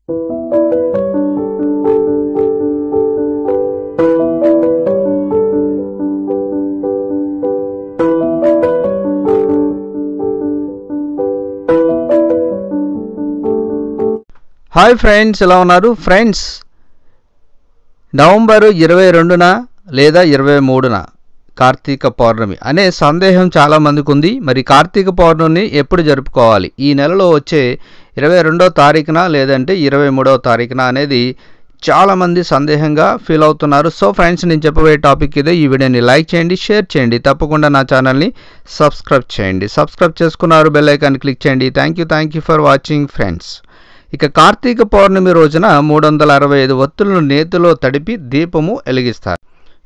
Hi friends, ఎలా ఉన్నారు friends? November 22న లేదా 23న కార్తీక పౌర్ణమి అనే సందేహం చాలామందికి ఉంది. మరి కార్తీక పౌర్ణమిని ఎప్పుడు జరుపుకోవాలి? ఈ నెలలో వచ్చే 22వ తారీఖున లేదంటే 23వ తారీఖున అనేది చాలామంది సందేహంగా ఫీల్ అవుతున్నారు. సో ఫ్రెండ్స్, నేను చెప్పబోయే టాపిక్ ఇదే. ఈ వీడియోని లైక్ చేయండి, షేర్ చేయండి, తప్పకుండా నా ఛానల్ని సబ్స్క్రైబ్ చేయండి. సబ్స్క్రైబ్ చేసుకున్నారు, బెల్ ఐకాన్ క్లిక్ చేయండి. Thank you for watching friends. ఇక కార్తీక పౌర్ణమి రోజున 365 ఒత్తులను నేతిలో తడిపి దీపము వెలిగిస్తారు.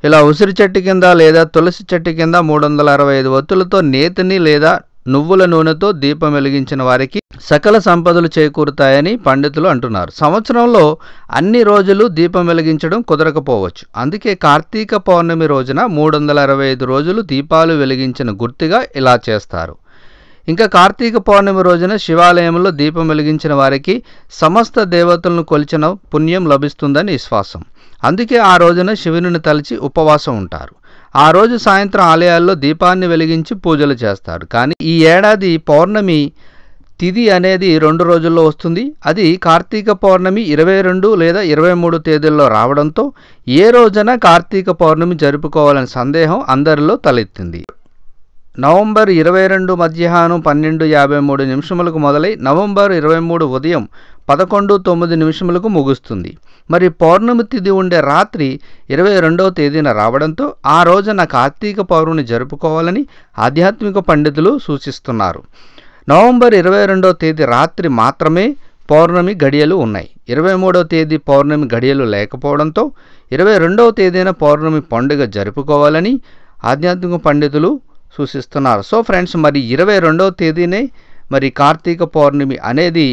ఇలా ఉసిరి చెట్టు కింద లేదా తులసి చెట్టు కింద 365 ఒత్తులతో నేతిని లేదా నువ్వుల నూనెతో దీపం వెలిగించిన వారికి సకల సంపదలు చేకూరుతాయని పండితులు అంటున్నారు. సంవత్సరంలో అన్ని రోజులు దీపం వెలిగించడం కుదరకపోవచ్చు. అందుకే కార్తీక పౌర్ణమి రోజున 365 రోజులు దీపాలు వెలిగించిన గుర్తుగా ఇలా చేస్తారు. ఇంకా కార్తీక పౌర్ణమి రోజున శివాలయంలో దీపం వెలిగించిన వారికి సమస్త దేవతలను కొలిచిన పుణ్యం లభిస్తుందని విశ్వాసం. అందుకే ఆ రోజున శివుని తలచి ఉపవాసం ఉంటారు. ఆ రోజు సాయంత్రం ఆలయాల్లో దీపాన్ని వెలిగించి పూజలు చేస్తారు. కానీ ఈ ఏడాది పౌర్ణమి తిథి అనేది 2 రోజుల్లో వస్తుంది. అది కార్తీక పౌర్ణమి 22 లేదా 23 తేదీల్లో రావడంతో ఏ రోజున కార్తీక పౌర్ణమి జరుపుకోవాలనే సందేహం అందరిలో తలెత్తింది. నవంబర్ 22 మధ్యాహ్నం 12:53 మొదలై నవంబర్ 23 ఉదయం 11:09 ముగుస్తుంది. మరి పౌర్ణమి తిథి ఉండే రాత్రి 22వ తేదీన రావడంతో ఆ రోజున కార్తీక పౌర్ణమి జరుపుకోవాలని ఆధ్యాత్మిక పండితులు సూచిస్తున్నారు. నవంబర్ 22వ తేదీ రాత్రి మాత్రమే పౌర్ణమి గడియలు ఉన్నాయి. 23వ తేదీ పౌర్ణమి గడియలు లేకపోవడంతో 22వ తేదీన పౌర్ణమి పండుగ జరుపుకోవాలని ఆధ్యాత్మిక పండితులు సూచిస్తున్నారు. సో ఫ్రెండ్స్, మరి 22వ తేదీనే మరి కార్తీక పౌర్ణమి అనేది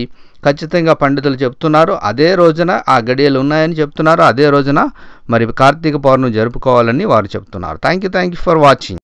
ఖచ్చితంగా పండితులు చెప్తున్నారు. అదే రోజున ఆ గడియలు ఉన్నాయని చెప్తున్నారు. అదే రోజున మరి కార్తీక పౌర్ణమి జరుపుకోవాలని వారు చెప్తున్నారు. Thank you for watching.